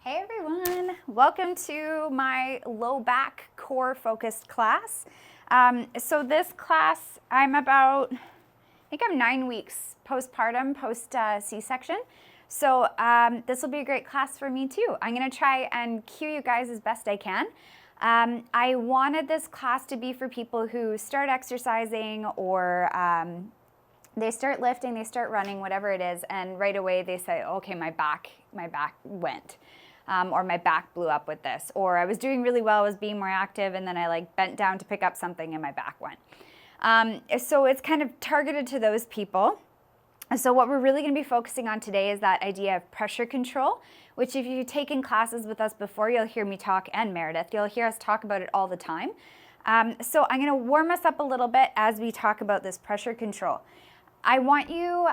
Hey everyone, welcome to my low back core focused class. So this class, I think I'm 9 weeks postpartum, post C-section. So this will be a great class for me too. I'm gonna try and cue you guys as best I can. I wanted this class to be for people who start exercising or they start lifting, they start running, whatever it is, and right away they say, okay, my back went. Or my back blew up with this, or I was doing really well, I was being more active, and then I bent down to pick up something and my back went. So it's kind of targeted to those people. So what we're really going to be focusing on today is that idea of pressure control, which if you've taken classes with us before, you'll hear me talk, and Meredith, you'll hear us talk about it all the time. So I'm going to warm us up a little bit as we talk about this pressure control. I want you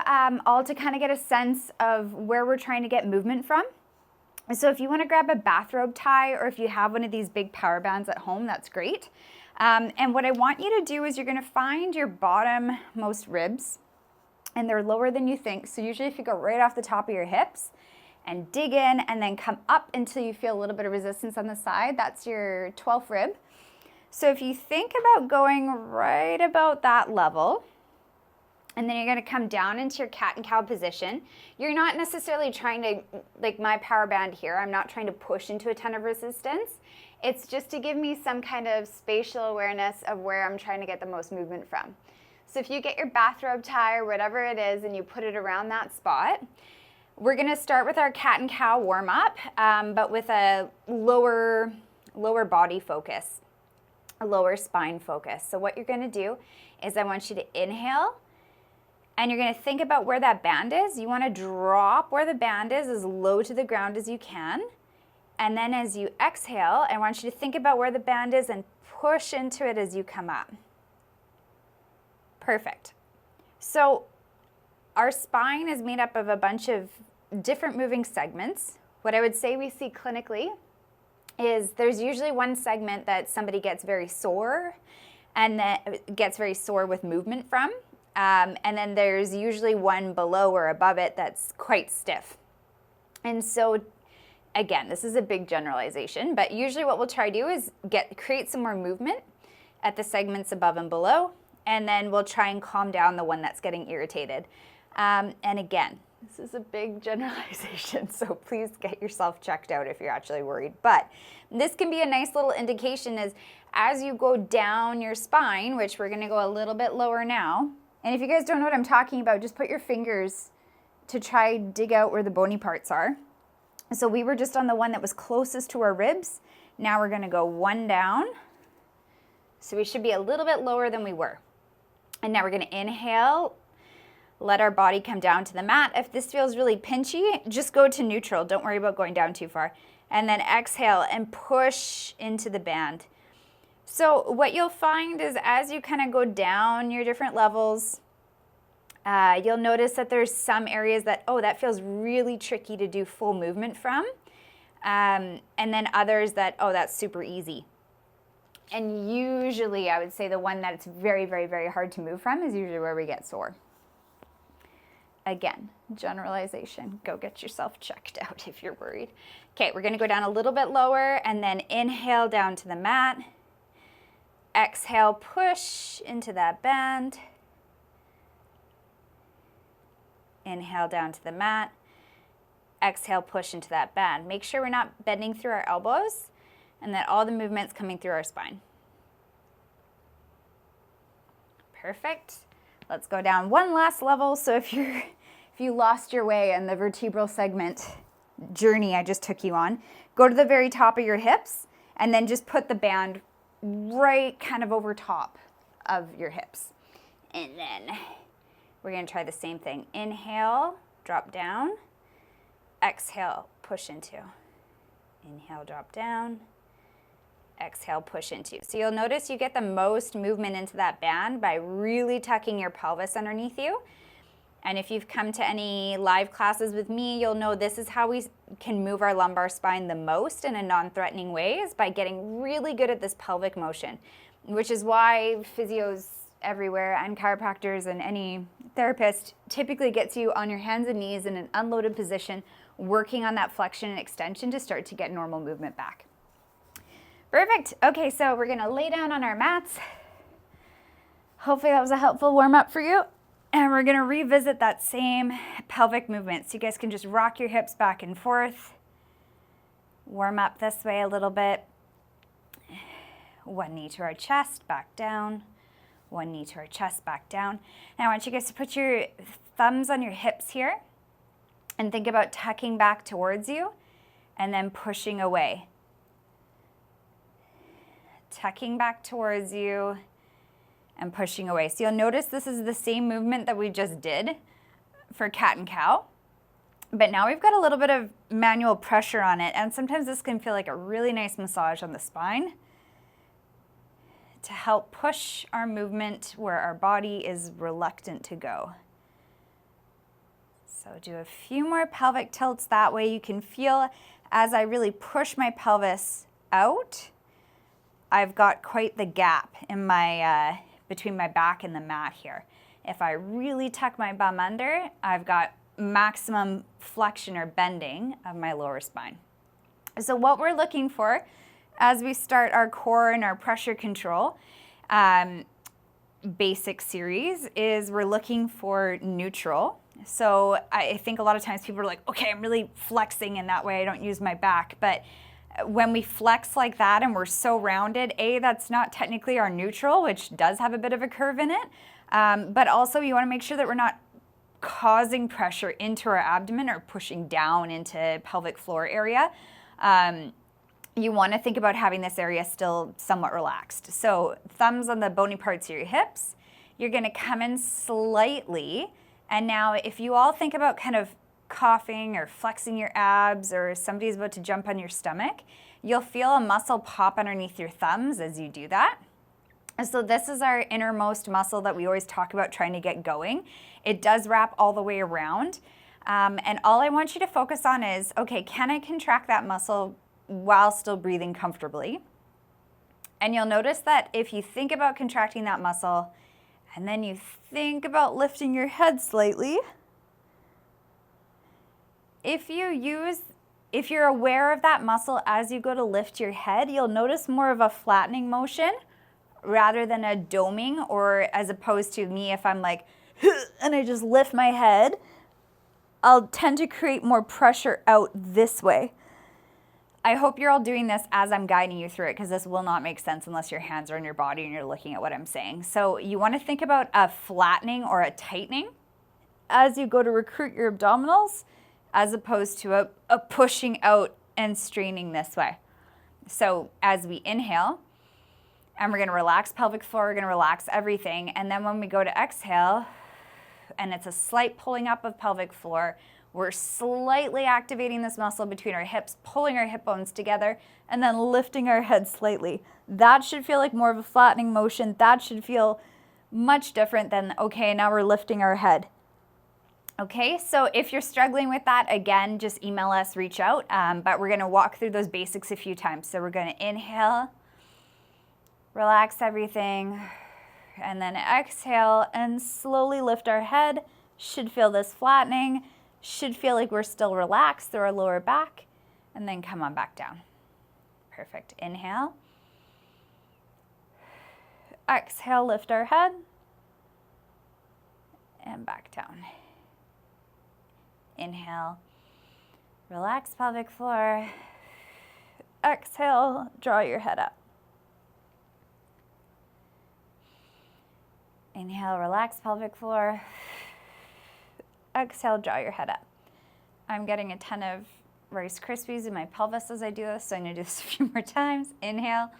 all to kind of get a sense of where we're trying to get movement from. So if you want to grab a bathrobe tie, or if you have one of these big power bands at home, that's great. And what I want you to do is you're going to find your bottommost ribs, and they're lower than you think. So usually if you go right off the top of your hips and dig in and then come up until you feel a little bit of resistance on the side, that's your 12th rib. So if you think about going right about that level, and then you're going to come down into your cat and cow position. You're not necessarily trying to, like my power band here, I'm not trying to push into a ton of resistance. It's just to give me some kind of spatial awareness of where I'm trying to get the most movement from. So if you get your bathrobe tie or whatever it is and you put it around that spot, we're going to start with our cat and cow warm up, but with a lower body focus, a lower spine focus. So what you're going to do is I want you to inhale, and you're going to think about where that band is. You want to drop where the band is as low to the ground as you can. And then as you exhale, I want you to think about where the band is and push into it as you come up. Perfect. So our spine is made up of a bunch of different moving segments. What I would say we see clinically is there's usually one segment that somebody gets very sore and that gets very sore with movement from. And then there's usually one below or above it that's quite stiff. And so, again, this is a big generalization, but usually what we'll try to do is create some more movement at the segments above and below, and then we'll try and calm down the one that's getting irritated. And again, this is a big generalization, so please get yourself checked out if you're actually worried. But this can be a nice little indication as you go down your spine, which we're gonna go a little bit lower now. And if you guys don't know what I'm talking about, just put your fingers to try dig out where the bony parts are. So we were just on the one that was closest to our ribs. Now we're gonna go one down. So we should be a little bit lower than we were. And now we're gonna inhale, let our body come down to the mat. If this feels really pinchy, just go to neutral. Don't worry about going down too far. And then exhale and push into the band. So what you'll find is as you kind of go down your different levels, you'll notice that there's some areas that feels really tricky to do full movement from. And then others that, that's super easy. And usually I would say the one that's very, very, very hard to move from is usually where we get sore. Again, generalization. Go get yourself checked out if you're worried. Okay, we're gonna go down a little bit lower and then inhale down to the mat. Exhale, push into that band. Inhale down to the mat. Exhale, push into that band. Make sure we're not bending through our elbows and that all the movement's coming through our spine. Perfect. Let's go down one last level. So if you lost your way in the vertebral segment journey I just took you on, go to the very top of your hips and then just put the band right kind of over top of your hips. And then we're going to try the same thing. Inhale, drop down. Exhale, push into. Inhale, drop down. Exhale, push into. So you'll notice you get the most movement into that band by really tucking your pelvis underneath you. And if you've come to any live classes with me, you'll know this is how we can move our lumbar spine the most in a non-threatening way, is by getting really good at this pelvic motion, which is why physios everywhere, and chiropractors and any therapist typically gets you on your hands and knees in an unloaded position, working on that flexion and extension to start to get normal movement back. Perfect. Okay, so we're gonna lay down on our mats. Hopefully that was a helpful warm up for you. And we're gonna revisit that same pelvic movement. So you guys can just rock your hips back and forth. Warm up this way a little bit. One knee to our chest, back down. One knee to our chest, back down. Now I want you guys to put your thumbs on your hips here and think about tucking back towards you and then pushing away. Tucking back towards you and pushing away. So you'll notice this is the same movement that we just did for cat and cow, but now we've got a little bit of manual pressure on it, and sometimes this can feel like a really nice massage on the spine to help push our movement where our body is reluctant to go. So do a few more pelvic tilts that way. You can feel as I really push my pelvis out, I've got quite the gap in my between my back and the mat here. If I really tuck my bum under, I've got maximum flexion or bending of my lower spine. So what we're looking for as we start our core and our pressure control basic series is we're looking for neutral. So I think a lot of times people are like, okay, I'm really flexing in that way, I don't use my back. But when we flex like that and we're so rounded, that's not technically our neutral, which does have a bit of a curve in it. But also you wanna make sure that we're not causing pressure into our abdomen or pushing down into pelvic floor area. You wanna think about having this area still somewhat relaxed. So thumbs on the bony parts of your hips, you're gonna come in slightly. And now if you all think about kind of coughing or flexing your abs, or somebody's about to jump on your stomach, you'll feel a muscle pop underneath your thumbs as you do that. So this is our innermost muscle that we always talk about trying to get going. It does wrap all the way around. And all I want you to focus on is, okay, can I contract that muscle while still breathing comfortably? And you'll notice that if you think about contracting that muscle and then you think about lifting your head slightly, if you're aware of that muscle as you go to lift your head, you'll notice more of a flattening motion rather than a doming, or as opposed to me, if I'm like, and I just lift my head, I'll tend to create more pressure out this way. I hope you're all doing this as I'm guiding you through it, because this will not make sense unless your hands are on your body and you're looking at what I'm saying. So you want to think about a flattening or a tightening as you go to recruit your abdominals, as opposed to a pushing out and straining this way. So as we inhale, and we're gonna relax pelvic floor, we're gonna relax everything, and then when we go to exhale, and it's a slight pulling up of pelvic floor, we're slightly activating this muscle between our hips, pulling our hip bones together, and then lifting our head slightly. That should feel like more of a flattening motion. That should feel much different than, okay, now we're lifting our head. Okay, so if you're struggling with that, again, just email us, reach out, but we're gonna walk through those basics a few times. So we're gonna inhale, relax everything, and then exhale and slowly lift our head. Should feel this flattening, should feel like we're still relaxed through our lower back, and then come on back down. Perfect, inhale. Exhale, lift our head, and back down. Inhale, relax pelvic floor. Exhale, draw your head up. Inhale, relax pelvic floor. Exhale, draw your head up. I'm getting a ton of Rice Krispies in my pelvis as I do this, so I'm gonna do this a few more times. Inhale.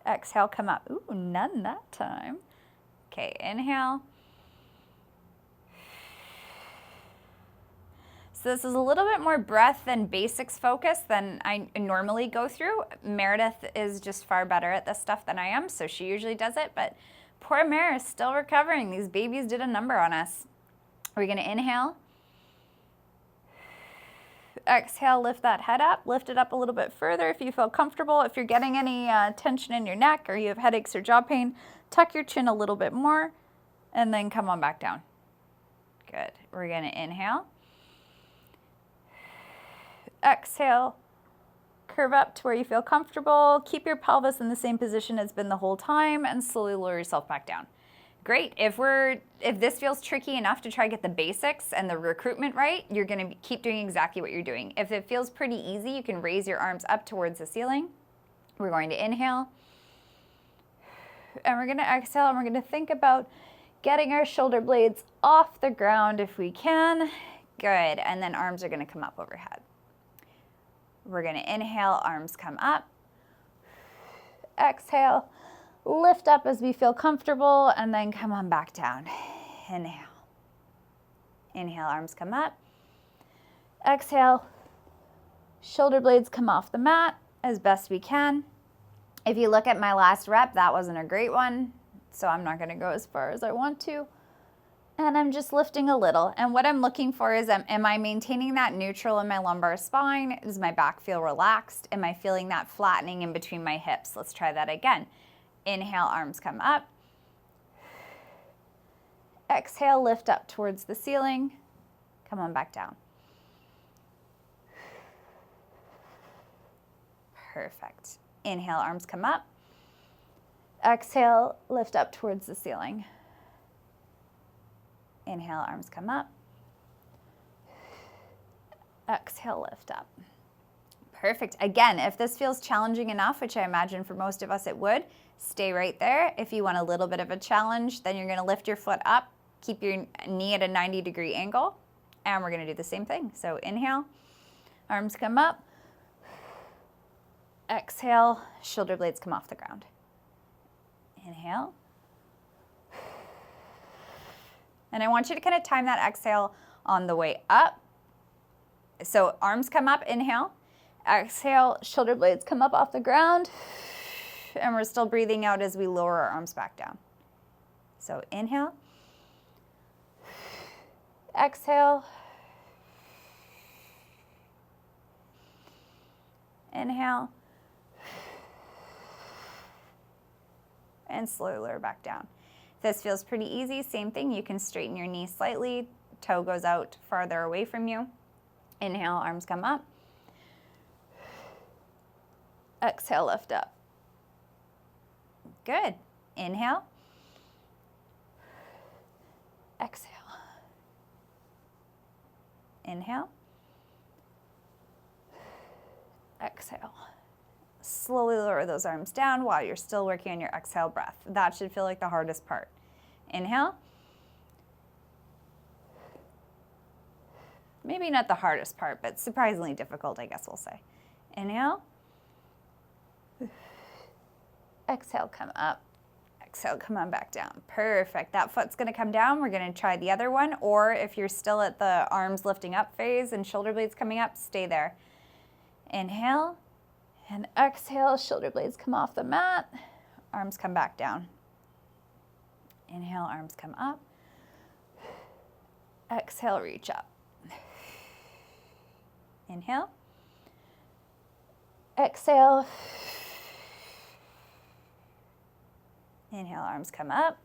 Exhale, come up. Ooh, none that time. Okay, inhale. So this is a little bit more breath and basics focus than I normally go through. Meredith is just far better at this stuff than I am, so she usually does it, but poor Mare is still recovering. These babies did a number on us. We're gonna inhale. Exhale, lift that head up. Lift it up a little bit further if you feel comfortable. If you're getting any tension in your neck or you have headaches or jaw pain, tuck your chin a little bit more and then come on back down. Good. We're going to inhale. Exhale. Curve up to where you feel comfortable. Keep your pelvis in the same position it's been the whole time and slowly lower yourself back down. Great. If this feels tricky enough to try to get the basics and the recruitment right, you're going to keep doing exactly what you're doing. If it feels pretty easy, you can raise your arms up towards the ceiling. We're going to inhale. And we're going to exhale, and we're going to think about getting our shoulder blades off the ground if we can. Good. And then arms are going to come up overhead. We're going to inhale, arms come up. Exhale. Lift up as we feel comfortable, and then come on back down. Inhale. Inhale, arms come up. Exhale. Shoulder blades come off the mat as best we can. If you look at my last rep, that wasn't a great one, so I'm not going to go as far as I want to. And I'm just lifting a little. And what I'm looking for is, am I maintaining that neutral in my lumbar spine? Does my back feel relaxed? Am I feeling that flattening in between my hips? Let's try that again. Inhale, arms come up. Exhale, lift up towards the ceiling. Come on back down. Perfect. Inhale, arms come up. Exhale, lift up towards the ceiling. Inhale, arms come up. Exhale, lift up. Perfect. Again, if this feels challenging enough, which I imagine for most of us it would, stay right there. If you want a little bit of a challenge, then you're going to lift your foot up, keep your knee at a 90-degree angle, and we're going to do the same thing. So inhale, arms come up. Exhale, shoulder blades come off the ground. Inhale. And I want you to kind of time that exhale on the way up. So arms come up, inhale. Exhale, shoulder blades come up off the ground. And we're still breathing out as we lower our arms back down. So inhale. Exhale. Inhale. And slowly lower back down. If this feels pretty easy, same thing. You can straighten your knee slightly. Toe goes out farther away from you. Inhale, arms come up. Exhale, lift up. Good. Inhale. Exhale. Inhale. Exhale. Slowly lower those arms down while you're still working on your exhale breath. That should feel like the hardest part. Inhale. Maybe not the hardest part, but surprisingly difficult, I guess we'll say. Inhale. Exhale, come up. Exhale, come on back down. Perfect. That foot's going to come down. We're going to try the other one. Or if you're still at the arms lifting up phase and shoulder blades coming up, stay there. Inhale. And exhale, shoulder blades come off the mat. Arms come back down. Inhale, arms come up. Exhale, reach up. Inhale. Exhale. Inhale, arms come up.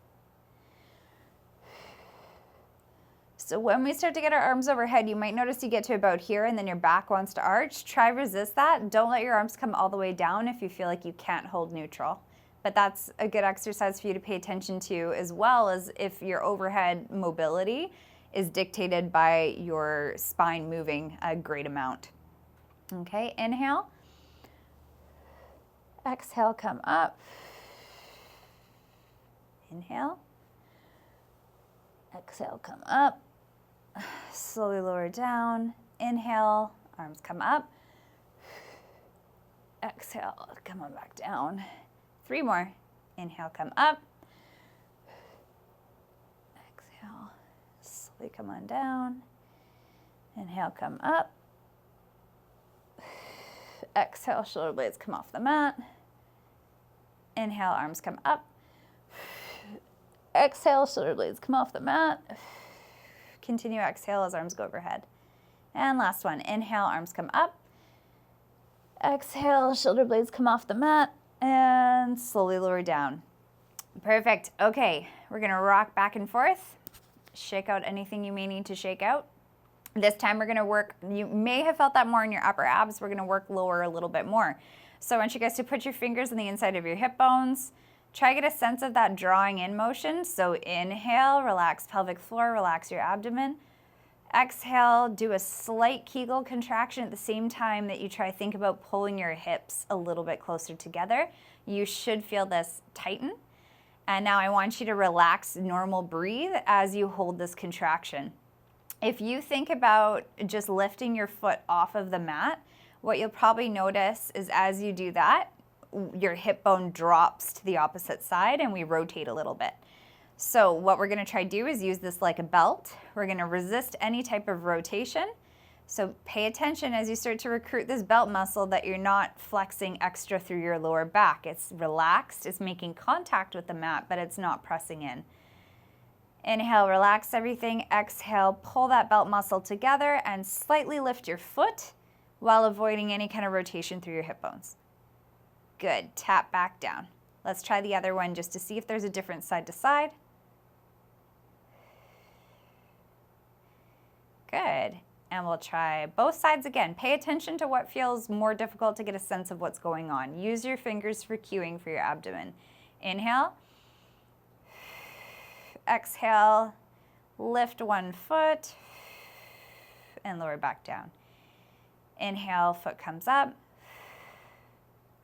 So when we start to get our arms overhead, you might notice you get to about here and then your back wants to arch. Try resist that. Don't let your arms come all the way down if you feel like you can't hold neutral. But that's a good exercise for you to pay attention to, as well as if your overhead mobility is dictated by your spine moving a great amount. Okay, inhale. Exhale, come up. Inhale. Exhale, come up. Slowly lower down. Inhale, arms come up. Exhale, come on back down. 3 more. Inhale, come up. Exhale, slowly come on down. Inhale, come up. Exhale, shoulder blades come off the mat. Inhale, arms come up. Exhale, shoulder blades come off the mat. Continue exhale as arms go overhead. And last one. Inhale, arms come up. Exhale, shoulder blades come off the mat and slowly lower down. Perfect. Okay, we're gonna rock back and forth. Shake out anything you may need to shake out. This time we're gonna work, you may have felt that more in your upper abs, we're gonna work lower a little bit more. So I want you guys to put your fingers on the inside of your hip bones. Try to get a sense of that drawing in motion. So inhale, relax pelvic floor, relax your abdomen. Exhale, do a slight Kegel contraction at the same time that you try to think about pulling your hips a little bit closer together. You should feel this tighten. And now I want you to relax, normal breathe as you hold this contraction. If you think about just lifting your foot off of the mat, what you'll probably notice is as you do that, your hip bone drops to the opposite side and we rotate a little bit. So what we're gonna try to do is use this like a belt. We're gonna resist any type of rotation. So pay attention as you start to recruit this belt muscle that you're not flexing extra through your lower back. It's relaxed, it's making contact with the mat, but it's not pressing in. Inhale, relax everything. Exhale, pull that belt muscle together and slightly lift your foot while avoiding any kind of rotation through your hip bones. Good, tap back down. Let's try the other one just to see if there's a difference side to side. Good, and we'll try both sides again. Pay attention to what feels more difficult to get a sense of what's going on. Use your fingers for cueing for your abdomen. Inhale. Exhale, lift one foot and lower back down. Inhale, foot comes up.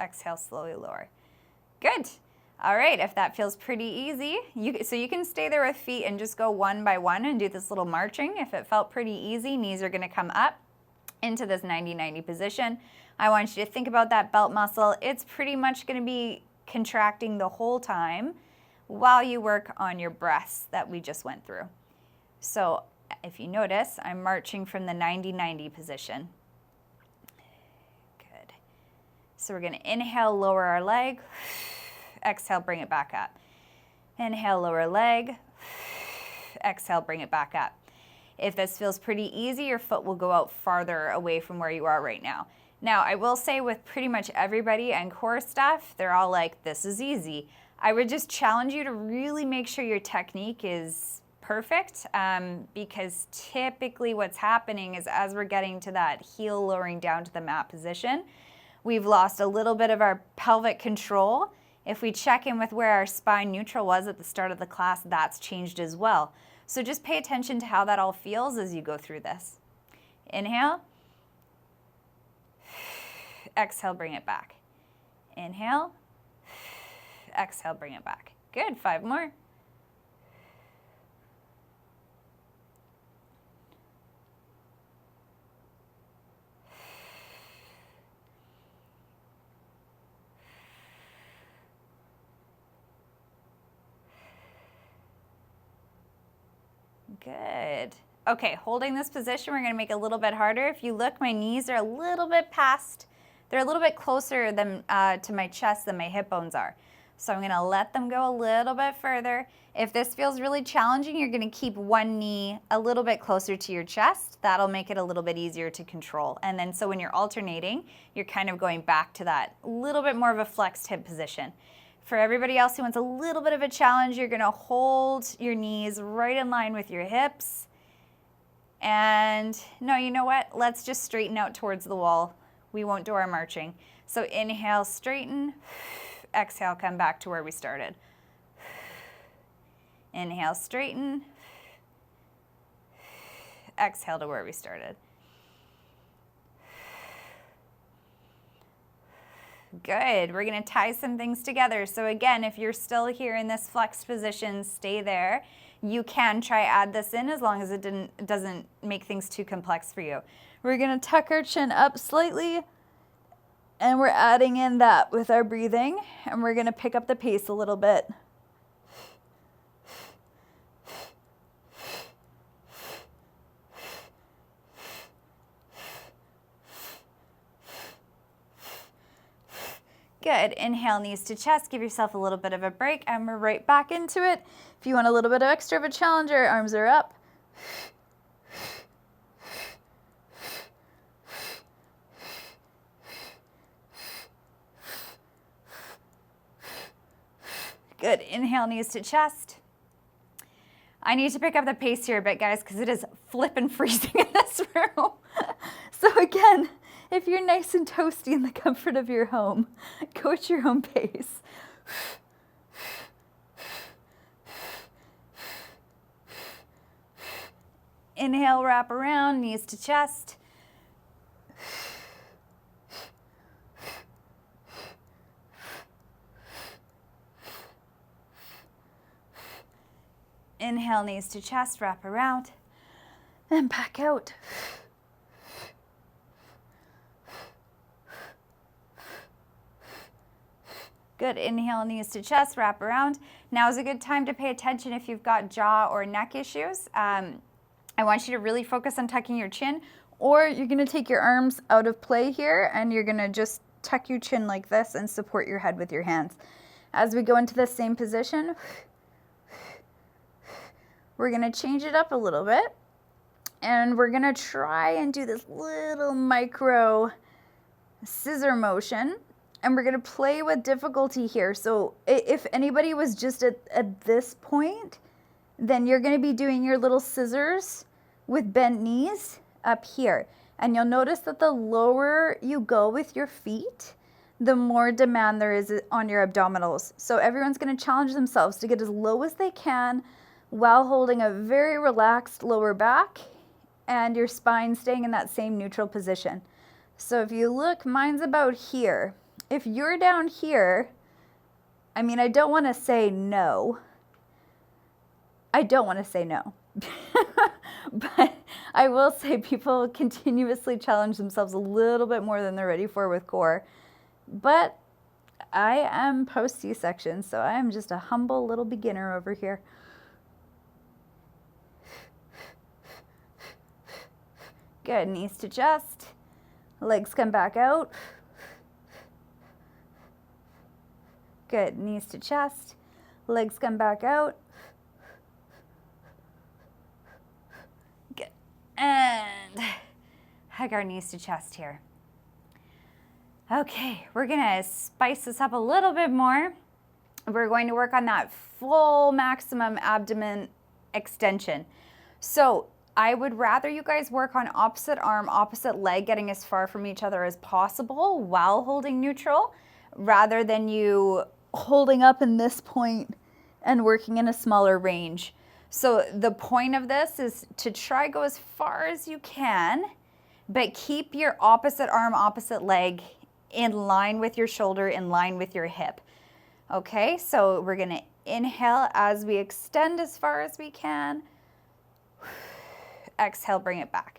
Exhale, slowly lower. Good. All right, if that feels pretty easy, so you can stay there with feet and just go one by one and do this little marching. If it felt pretty easy, knees are gonna come up into this 90-90 position. I want you to think about that belt muscle. It's pretty much gonna be contracting the whole time while you work on your breaths that we just went through. So if you notice, I'm marching from the 90-90 position. Good. So we're gonna inhale, lower our leg. Exhale, bring it back up. Inhale, lower leg. Exhale, bring it back up. If this feels pretty easy, your foot will go out farther away from where you are right now. Now, I will say with pretty much everybody and core stuff, they're all like, this is easy. I would just challenge you to really make sure your technique is perfect because typically what's happening is as we're getting to that heel lowering down to the mat position, we've lost a little bit of our pelvic control. If we check in with where our spine neutral was at the start of the class, that's changed as well. So just pay attention to how that all feels as you go through this. Inhale. Exhale, bring it back. Inhale. Exhale, bring it back. Good, 5 more. Good. Okay, holding this position, we're gonna make it a little bit harder. If you look, my knees are a little bit past, they're a little bit closer than, to my chest than my hip bones are. So I'm gonna let them go a little bit further. If this feels really challenging, you're gonna keep one knee a little bit closer to your chest. That'll make it a little bit easier to control. And then so when you're alternating, you're kind of going back to that little bit more of a flexed hip position. For everybody else who wants a little bit of a challenge, you're gonna hold your knees right in line with your hips. And no, you know what? Let's just straighten out towards the wall. We won't do our marching. So inhale, straighten. Exhale, come back to where we started. Inhale, straighten. Exhale to where we started. Good, we're gonna tie some things together. So again, if you're still here in this flexed position, stay there. You can try add this in as long as it doesn't make things too complex for you. We're gonna tuck our chin up slightly and we're adding in that with our breathing and we're gonna pick up the pace a little bit. Good, inhale, knees to chest, give yourself a little bit of a break and we're right back into it. If you want a little bit of extra of a challenge, our arms are up. Good. Inhale, knees to chest. I need to pick up the pace here a bit, guys, because it is flippin' freezing in this room. So again, if you're nice and toasty in the comfort of your home, go at your own pace. Inhale, wrap around, knees to chest. Inhale, knees to chest, wrap around, and back out. Good. Inhale, knees to chest, wrap around. Now is a good time to pay attention if you've got jaw or neck issues. I want you to really focus on tucking your chin, or you're going to take your arms out of play here and you're going to just tuck your chin like this and support your head with your hands. As we go into the same position, we're going to change it up a little bit, and we're going to try and do this little micro scissor motion, and we're going to play with difficulty here. So if anybody was just at this point, then you're going to be doing your little scissors with bent knees up here. And you'll notice that the lower you go with your feet, the more demand there is on your abdominals. So everyone's going to challenge themselves to get as low as they can while holding a very relaxed lower back and your spine staying in that same neutral position. So if you look, mine's about here. If you're down here, I mean, I don't want to say no. But I will say people continuously challenge themselves a little bit more than they're ready for with core. But I am post C-section, so I am just a humble little beginner over here. Good. Knees to chest. Legs come back out. Good. Knees to chest. Legs come back out. Good. And hug our knees to chest here. Okay, we're going to spice this up a little bit more. We're going to work on that full maximum abdomen extension. So I would rather you guys work on opposite arm, opposite leg, getting as far from each other as possible while holding neutral, rather than you holding up in this point and working in a smaller range. So the point of this is to try go as far as you can, but keep your opposite arm, opposite leg in line with your shoulder, in line with your hip. Okay, so we're gonna inhale as we extend as far as we can. Exhale, bring it back.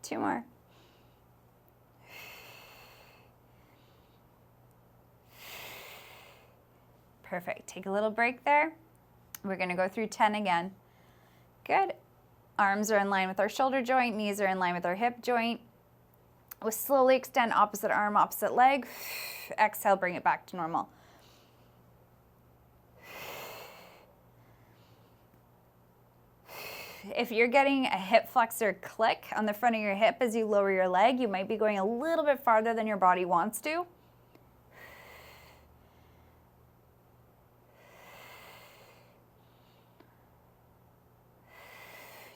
Two more. Perfect. Take a little break there. We're going to go through 10 again. Good. Arms are in line with our shoulder joint. Knees are in line with our hip joint. We'll slowly extend opposite arm, opposite leg. Exhale, bring it back to normal. If you're getting a hip flexor click on the front of your hip as you lower your leg, you might be going a little bit farther than your body wants to.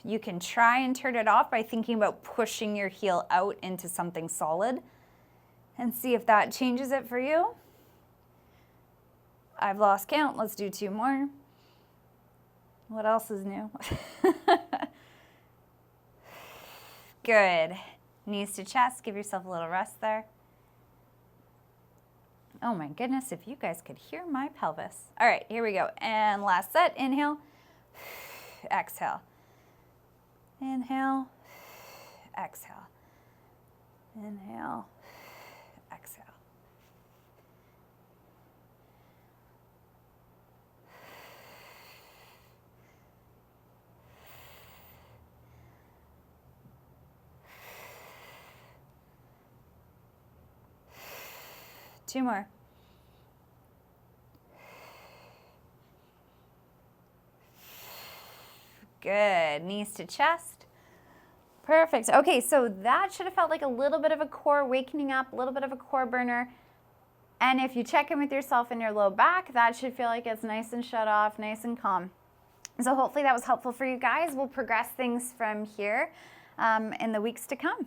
You can try and turn it off by thinking about pushing your heel out into something solid and see if that changes it for you. I've lost count. Let's do two more. What else is new? Good. Knees to chest. Give yourself a little rest there. Oh my goodness, if you guys could hear my pelvis. All right, here we go. And last set. Inhale. Exhale. Inhale, exhale, inhale, exhale. 2 more. Good. Knees to chest. Perfect. Okay, so that should have felt like a little bit of a core wakening up, a little bit of a core burner. And if you check in with yourself in your low back, that should feel like it's nice and shut off, nice and calm. So hopefully that was helpful for you guys. We'll progress things from here in the weeks to come.